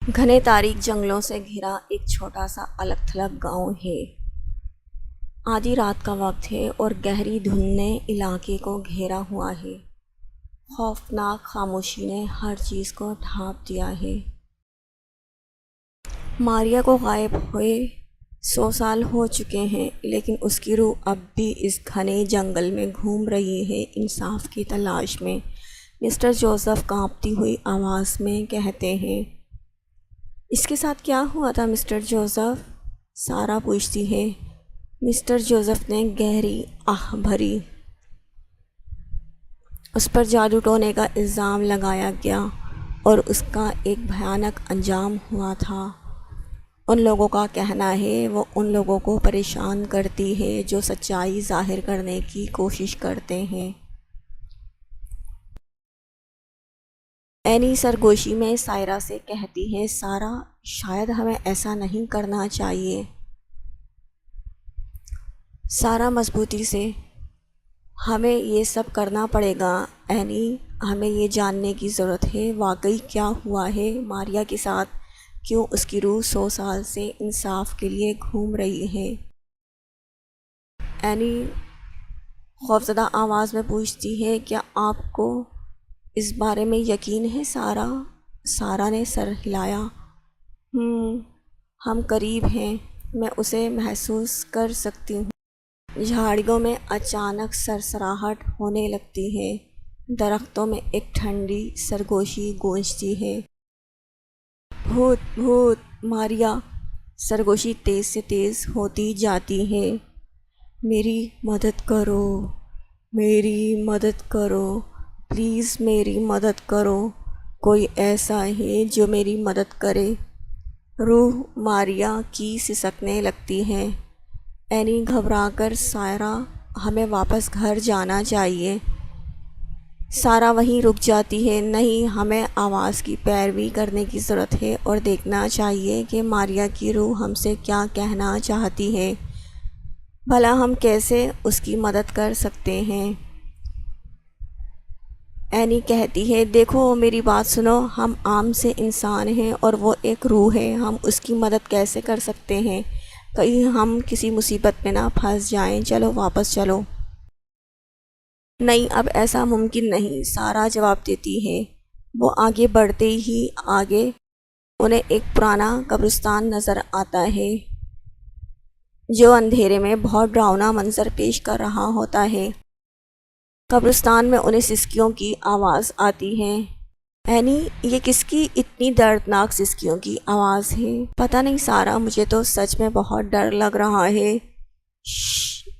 घने तारीख जंगलों से घिरा एक छोटा सा अलग थलग गांव है। आधी रात का वक्त है और गहरी धुंध ने इलाके को घेरा हुआ है। खौफनाक खामोशी ने हर चीज़ को ढांप दिया है। मारिया को गायब हुए 100 साल हो चुके हैं, लेकिन उसकी रूह अब भी इस घने जंगल में घूम रही है, इंसाफ की तलाश में। मिस्टर जोसेफ कांपती हुई आवाज़ में कहते हैं, इसके साथ क्या हुआ था मिस्टर जोसेफ? सारा पूछती है। मिस्टर जोसेफ ने गहरी आह भरी। उस पर जादू टोने का इल्ज़ाम लगाया गया और उसका एक भयानक अंजाम हुआ था। उन लोगों का कहना है वो उन लोगों को परेशान करती है जो सच्चाई ज़ाहिर करने की कोशिश करते हैं। एनी सरगोशी में सायरा से कहती है, सारा, शायद हमें ऐसा नहीं करना चाहिए। सारा मजबूती से, हमें ये सब करना पड़ेगा एनी, हमें ये जानने की ज़रूरत है वाकई क्या हुआ है मारिया के साथ, क्यों उसकी रूह 100 साल से इंसाफ के लिए घूम रही है। एनी खौफज़दा आवाज़ में पूछती है, क्या आपको इस बारे में यकीन है सारा? सारा ने सर हिलाया। हम करीब हैं, मैं उसे महसूस कर सकती हूँ। झाड़ियों में अचानक सरसराहट होने लगती है। दरख्तों में एक ठंडी सरगोशी गूंजती है। भूत भूत मारिया। सरगोशी तेज़ से तेज़ होती जाती है। मेरी मदद करो, मेरी मदद करो, प्लीज़ मेरी मदद करो, कोई ऐसा है जो मेरी मदद करे। रूह मारिया की सिसकने लगती है। एनी घबराकर, सारा, हमें वापस घर जाना चाहिए। सारा वहीं रुक जाती है। नहीं, हमें आवाज़ की पैरवी करने की ज़रूरत है और देखना चाहिए कि मारिया की रूह हमसे क्या कहना चाहती है। भला हम कैसे उसकी मदद कर सकते हैं। एनी कहती है, देखो मेरी बात सुनो, हम आम से इंसान हैं और वो एक रूह है, हम उसकी मदद कैसे कर सकते हैं? कहीं हम किसी मुसीबत में ना फंस जाएं। चलो वापस चलो। नहीं, अब ऐसा मुमकिन नहीं, सारा जवाब देती है। वो आगे बढ़ते ही आगे उन्हें एक पुराना कब्रिस्तान नज़र आता है जो अंधेरे में बहुत डरावना मंजर पेश कर रहा होता है। कब्रिस्तान में उन्हें सिसकियों की आवाज़ आती है। एनी, ये किसकी इतनी दर्दनाक सिसकियों की आवाज़ है? पता नहीं सारा, मुझे तो सच में बहुत डर लग रहा है।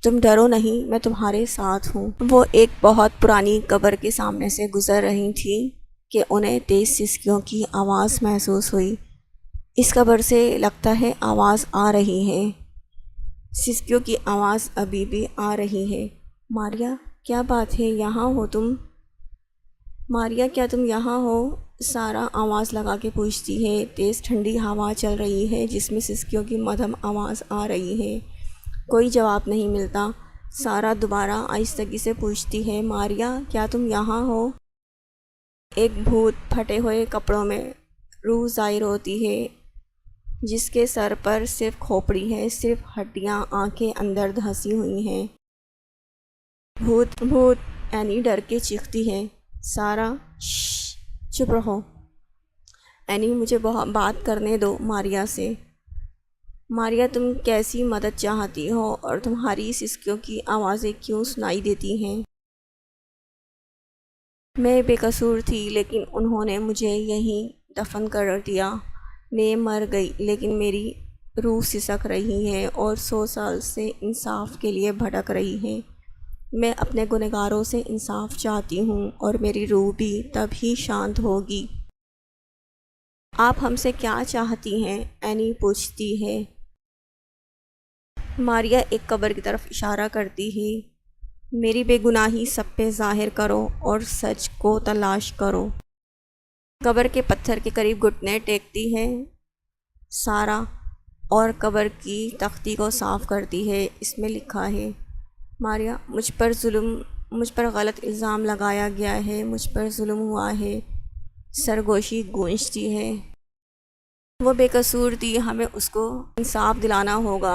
तुम डरो नहीं, मैं तुम्हारे साथ हूँ। वो एक बहुत पुरानी कब्र के सामने से गुजर रही थी कि उन्हें तेज़ सिसकियों की आवाज़ महसूस हुई। इस कब्र से लगता है आवाज़ आ रही है। सिसकियों की आवाज़ अभी भी आ रही है। मारिया, क्या बात है, यहाँ हो तुम? मारिया, क्या तुम यहाँ हो? सारा आवाज़ लगा के पूछती है। तेज़ ठंडी हवा चल रही है जिसमें सिसकियों की मध्यम आवाज़ आ रही है। कोई जवाब नहीं मिलता। सारा दोबारा आहिस्तगी से पूछती है, मारिया, क्या तुम यहाँ हो? एक भूत फटे हुए कपड़ों में रूह ज़ाहिर होती है जिसके सर पर सिर्फ खोपड़ी है, सिर्फ हड्डियाँ, आंखें अंदर धंसी हुई हैं। भूत भूत, एनी डर के चीखती है। सारा, चुप रहो। एनी, मुझे बहुत बात करने दो मारिया से। मारिया, तुम कैसी मदद चाहती हो और तुम्हारी सिसकियों की आवाज़ें क्यों सुनाई देती हैं? मैं बेकसूर थी, लेकिन उन्होंने मुझे यहीं दफन कर दिया। मैं मर गई, लेकिन मेरी रूह सिसक रही है और 100 साल से इंसाफ के लिए भटक रही है। मैं अपने गुनहगारों से इंसाफ चाहती हूँ और मेरी रूह भी तभी शांत होगी। आप हमसे क्या चाहती हैं? एनी पूछती है। मारिया एक कब्र की तरफ इशारा करती है। मेरी बेगुनाही सब पे ज़ाहिर करो और सच को तलाश करो। कब्र के पत्थर के करीब घुटने टेकती है सारा और कब्र की तख्ती को साफ़ करती है। इसमें लिखा है, मारिया, मुझ पर गलत इल्ज़ाम लगाया गया है, मुझ पर जुल्म हुआ है। सरगोशी गूंजती है। وہ بے قصور تھی، ہمیں اس کو انصاف دلانا ہوگا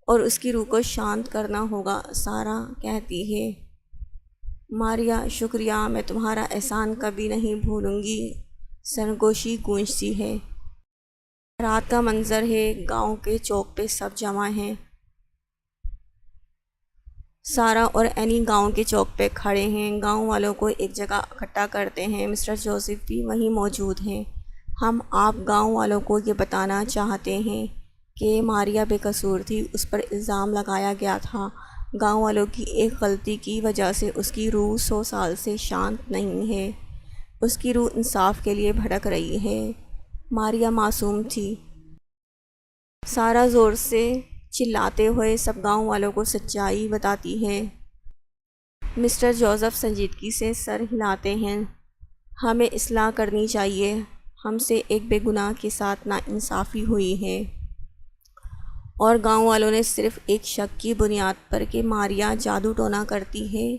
اور اس کی روح کو شانت کرنا ہوگا۔ سارہ کہتی ہے ماریا شکریہ، میں تمہارا احسان کبھی نہیں بھولوں گی۔ سرگوشی گونجتی ہے۔ رات کا منظر ہے، گاؤں کے چوک پہ سب جمع ہیں۔ سارہ اور اینی گاؤں کے چوک پہ کھڑے ہیں، گاؤں والوں کو ایک جگہ اکٹھا کرتے ہیں۔ مسٹر جوزف بھی وہیں موجود ہیں۔ ہم آپ گاؤں والوں کو یہ بتانا چاہتے ہیں کہ ماریا بے قصور تھی، اس پر الزام لگایا گیا تھا۔ گاؤں والوں کی ایک غلطی کی وجہ سے اس کی روح 100 سال سے شانت نہیں ہے، اس کی روح انصاف کے لیے بھٹک رہی ہے۔ ماریا معصوم تھی۔ سارہ زور سے چلاتے ہوئے سب گاؤں والوں کو سچائی بتاتی ہے۔ مسٹر جوزف سنجیدگی سے سر ہلاتے ہیں۔ ہمیں اصلاح کرنی چاہیے، ہم سے ایک بے گناہ کے ساتھ ناانصافی ہوئی ہے، اور گاؤں والوں نے صرف ایک شک کی بنیاد پر کہ ماریا جادو ٹونا کرتی ہے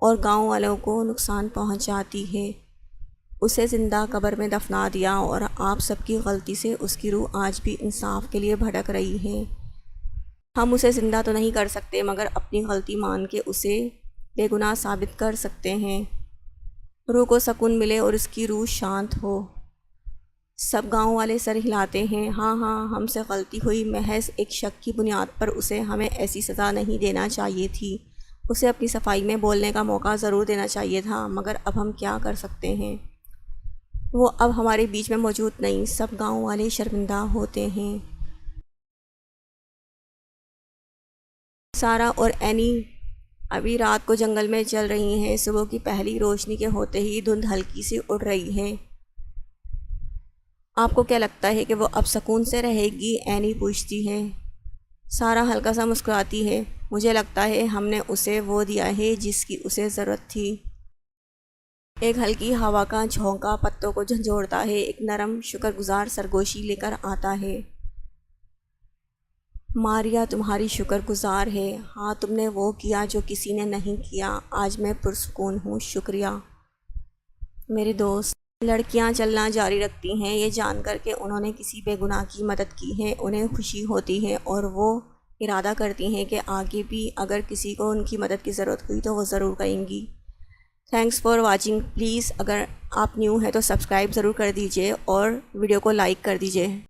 اور گاؤں والوں کو نقصان پہنچاتی ہے، اسے زندہ قبر میں دفنا دیا، اور آپ سب کی غلطی سے اس کی روح آج بھی انصاف کے لیے بھٹک رہی ہے۔ ہم اسے زندہ تو نہیں کر سکتے، مگر اپنی غلطی مان کے اسے بے گناہ ثابت کر سکتے ہیں، روح کو سکون ملے اور اس کی روح شانت ہو۔ سب گاؤں والے سر ہلاتے ہیں۔ ہاں ہاں، ہم سے غلطی ہوئی، محض ایک شک کی بنیاد پر اسے ہمیں ایسی سزا نہیں دینا چاہیے تھی، اسے اپنی صفائی میں بولنے کا موقع ضرور دینا چاہیے تھا، مگر اب ہم کیا کر سکتے ہیں، وہ اب ہمارے بیچ میں موجود نہیں۔ سب گاؤں والے شرمندہ ہوتے ہیں۔ سارہ اور اینی ابھی رات کو جنگل میں چل رہی ہیں۔ صبح کی پہلی روشنی کے ہوتے ہی دھند ہلکی سی اڑ رہی ہے۔ آپ کو کیا لگتا ہے کہ وہ اب سکون سے رہے گی؟ اینی پوچھتی ہے۔ سارہ ہلکا سا مسکراتی ہے۔ مجھے لگتا ہے ہم نے اسے وہ دیا ہے جس کی اسے ضرورت تھی۔ ایک ہلکی ہوا کا جھونکا پتوں کو جھنجھوڑتا ہے، ایک نرم شکر گزار سرگوشی لے کر آتا ہے۔ ماریا تمہاری شکر گزار ہے، ہاں تم نے وہ کیا جو کسی نے نہیں کیا، آج میں پرسکون ہوں، شکریہ میرے دوست۔ لڑکیاں چلنا جاری رکھتی ہیں، یہ جان کر کہ انہوں نے کسی بے گناہ کی مدد کی ہے انہیں خوشی ہوتی ہے، اور وہ ارادہ کرتی ہیں کہ آگے بھی اگر کسی کو ان کی مدد کی ضرورت ہوئی تو وہ ضرور کریں گی۔ Thanks for watching. پلیز اگر آپ نیو ہیں تو سبسکرائب ضرور کر دیجیے اور ویڈیو کو لائک کر دیجیے۔